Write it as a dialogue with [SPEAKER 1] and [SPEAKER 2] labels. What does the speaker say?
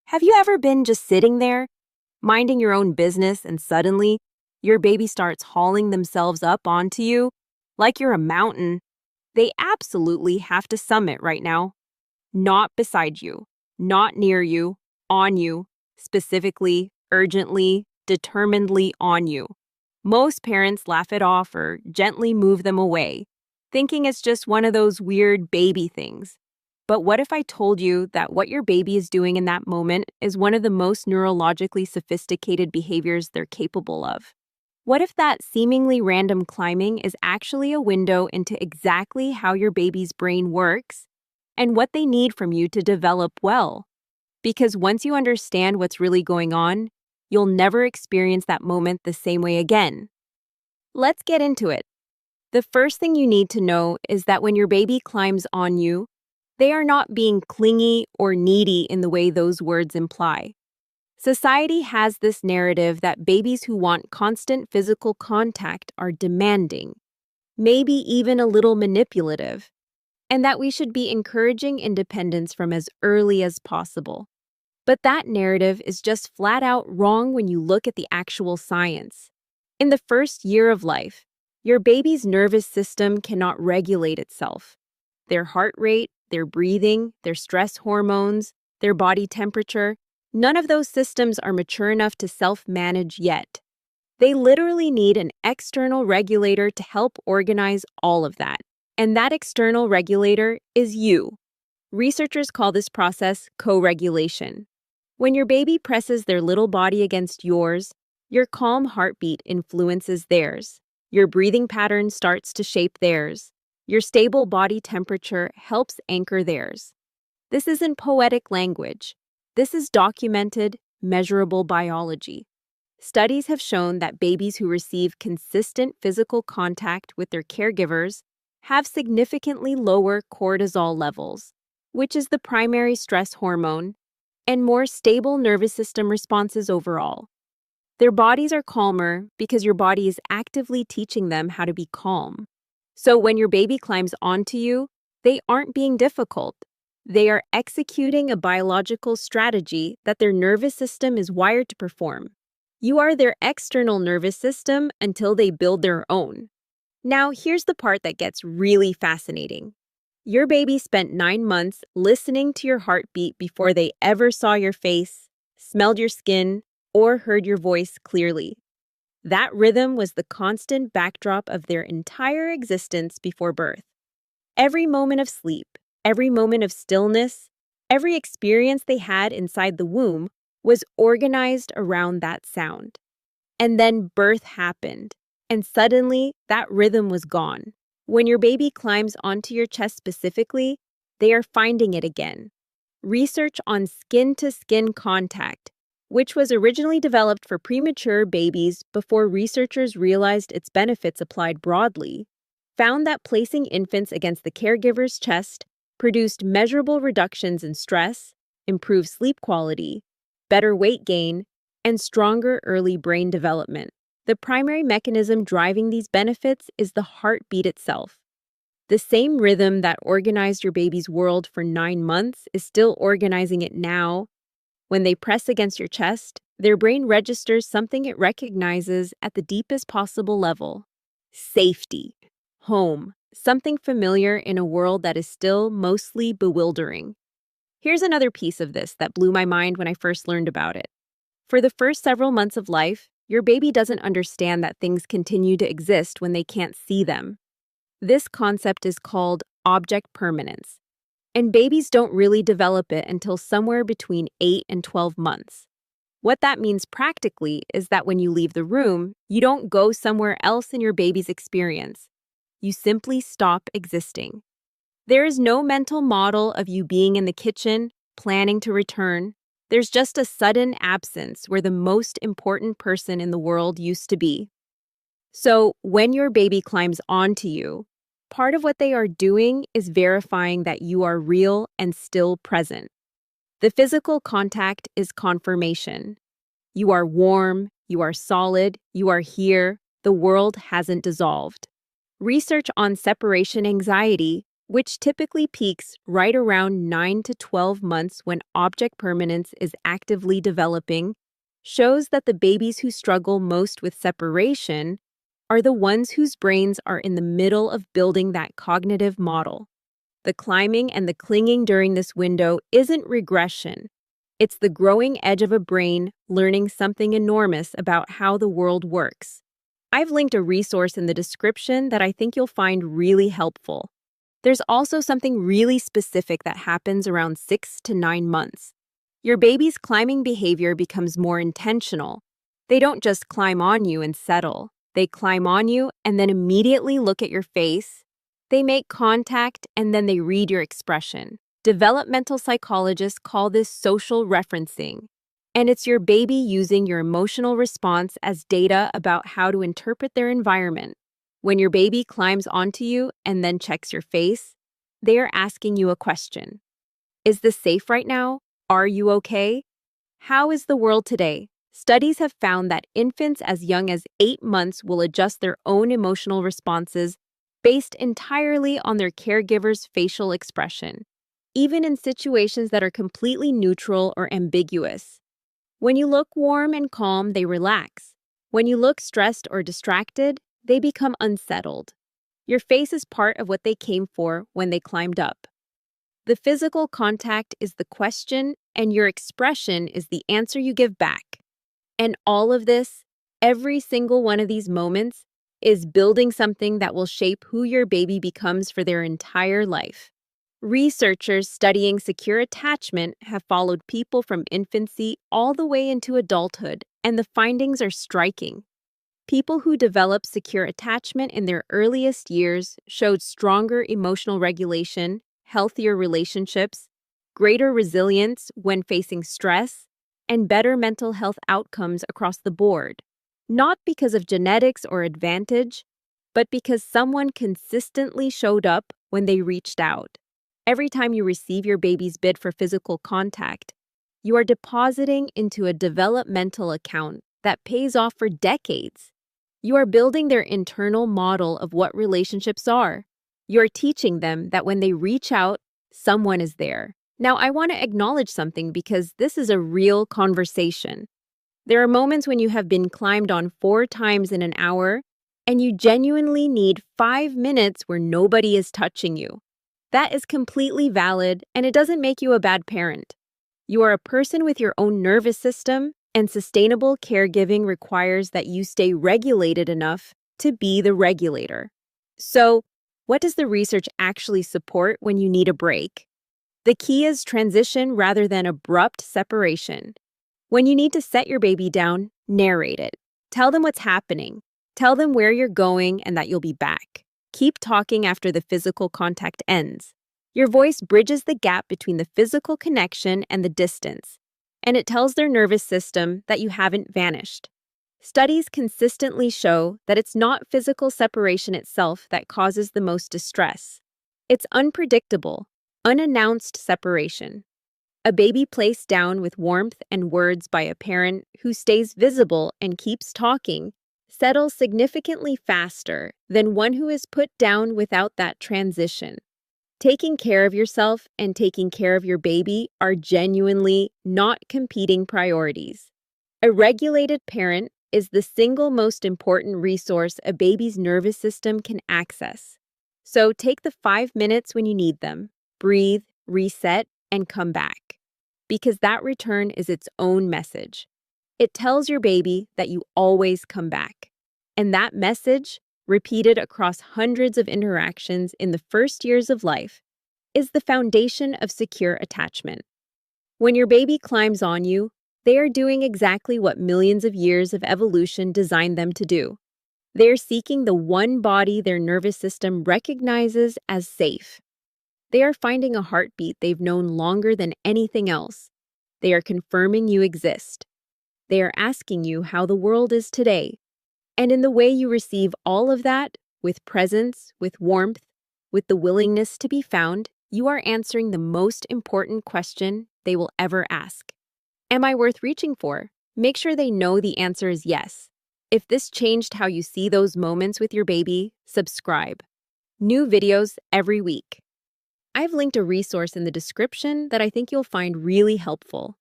[SPEAKER 1] Have you ever been just sitting there, minding your own business, and suddenly your baby starts hauling themselves up onto you like you're a mountain? They absolutely have to summit right now. Not beside you, not near you, on you, specifically, urgently, determinedly on you. Most parents laugh it off or gently move them away, thinking it's just one of those weird baby things. But what if I told you that what your baby is doing in that moment is one of the most neurologically sophisticated behaviors they're capable of? What if that seemingly random climbing is actually a window into exactly how your baby's brain works and what they need from you to develop well? Because once you understand what's really going on, you'll never experience that moment the same way again. Let's get into it. The first thing you need to know is that when your baby climbs on you, they are not being clingy or needy in the way those words imply. Society has this narrative that babies who want constant physical contact are demanding, maybe even a little manipulative, and that we should be encouraging independence from as early as possible. But that narrative is just flat out wrong when you look at the actual science. In the first year of life, your baby's nervous system cannot regulate itself. Their heart rate, their breathing, their stress hormones, their body temperature, none of those systems are mature enough to self-manage yet. They literally need an external regulator to help organize all of that. And that external regulator is you. Researchers call this process co-regulation. When your baby presses their little body against yours, your calm heartbeat influences theirs. Your breathing pattern starts to shape theirs. Your stable body temperature helps anchor theirs. This isn't poetic language. This is documented, measurable biology. Studies have shown that babies who receive consistent physical contact with their caregivers have significantly lower cortisol levels, which is the primary stress hormone, and more stable nervous system responses overall. Their bodies are calmer because your body is actively teaching them how to be calm. So when your baby climbs onto you, they aren't being difficult. They are executing a biological strategy that their nervous system is wired to perform. You are their external nervous system until they build their own. Now, here's the part that gets really fascinating. Your baby spent 9 months listening to your heartbeat before they ever saw your face, smelled your skin, or heard your voice clearly. That rhythm was the constant backdrop of their entire existence before birth. Every moment of sleep, every moment of stillness, every experience they had inside the womb was organized around that sound. And then birth happened, and suddenly that rhythm was gone. When your baby climbs onto your chest specifically, they are finding it again. Research on skin-to-skin contact, which was originally developed for premature babies before researchers realized its benefits applied broadly, found that placing infants against the caregiver's chest produced measurable reductions in stress, improved sleep quality, better weight gain, and stronger early brain development. The primary mechanism driving these benefits is the heartbeat itself. The same rhythm that organized your baby's world for 9 months is still organizing it now. When they press against your chest, their brain registers something it recognizes at the deepest possible level: safety, home, something familiar in a world that is still mostly bewildering. Here's another piece of this that blew my mind when I first learned about it. For the first several months of life, your baby doesn't understand that things continue to exist when they can't see them. This concept is called object permanence, and babies don't really develop it until somewhere between 8 and 12 months. What that means practically is that when you leave the room, you don't go somewhere else in your baby's experience. You simply stop existing. There is no mental model of you being in the kitchen, planning to return. There's just a sudden absence where the most important person in the world used to be. So when your baby climbs onto you, part of what they are doing is verifying that you are real and still present. The physical contact is confirmation. You are warm, you are solid, you are here, the world hasn't dissolved. Research on separation anxiety, which typically peaks right around 9 to 12 months when object permanence is actively developing, shows that the babies who struggle most with separation are the ones whose brains are in the middle of building that cognitive model. The climbing and the clinging during this window isn't regression. It's the growing edge of a brain learning something enormous about how the world works. I've linked a resource in the description that I think you'll find really helpful. There's also something really specific that happens around 6 to 9 months. Your baby's climbing behavior becomes more intentional. They don't just climb on you and settle. They climb on you and then immediately look at your face. They make contact and then they read your expression. Developmental psychologists call this social referencing. And it's your baby using your emotional response as data about how to interpret their environment. When your baby climbs onto you and then checks your face, they are asking you a question. Is this safe right now? Are you okay? How is the world today? Studies have found that infants as young as 8 months will adjust their own emotional responses based entirely on their caregiver's facial expression, even in situations that are completely neutral or ambiguous. When you look warm and calm, they relax. When you look stressed or distracted, they become unsettled. Your face is part of what they came for when they climbed up. The physical contact is the question, and your expression is the answer you give back. And all of this, every single one of these moments, is building something that will shape who your baby becomes for their entire life. Researchers studying secure attachment have followed people from infancy all the way into adulthood, and the findings are striking. People who developed secure attachment in their earliest years showed stronger emotional regulation, healthier relationships, greater resilience when facing stress, and better mental health outcomes across the board. Not because of genetics or advantage, but because someone consistently showed up when they reached out. Every time you receive your baby's bid for physical contact, you are depositing into a developmental account that pays off for decades. You are building their internal model of what relationships are. You are teaching them that when they reach out, someone is there. Now, I want to acknowledge something because this is a real conversation. There are moments when you have been climbed on 4 times in an hour, and you genuinely need 5 minutes where nobody is touching you. That is completely valid, and it doesn't make you a bad parent. You are a person with your own nervous system, and sustainable caregiving requires that you stay regulated enough to be the regulator. So, what does the research actually support when you need a break? The key is transition rather than abrupt separation. When you need to set your baby down, narrate it. Tell them what's happening. Tell them where you're going and that you'll be back. Keep talking after the physical contact ends. Your voice bridges the gap between the physical connection and the distance, and it tells their nervous system that you haven't vanished. Studies consistently show that it's not physical separation itself that causes the most distress. It's unpredictable, unannounced separation. A baby placed down with warmth and words by a parent who stays visible and keeps talking settles significantly faster than one who is put down without that transition. Taking care of yourself and taking care of your baby are genuinely not competing priorities. A regulated parent is the single most important resource a baby's nervous system can access. So take the 5 minutes when you need them, breathe, reset, and come back. Because that return is its own message. It tells your baby that you always come back. And that message, repeated across hundreds of interactions in the first years of life, is the foundation of secure attachment. When your baby climbs on you, they are doing exactly what millions of years of evolution designed them to do. They are seeking the one body their nervous system recognizes as safe. They are finding a heartbeat they've known longer than anything else. They are confirming you exist. They are asking you how the world is today. And in the way you receive all of that, with presence, with warmth, with the willingness to be found, you are answering the most important question they will ever ask. Am I worth reaching for? Make sure they know the answer is yes. If this changed how you see those moments with your baby, subscribe. New videos every week. I've linked a resource in the description that I think you'll find really helpful.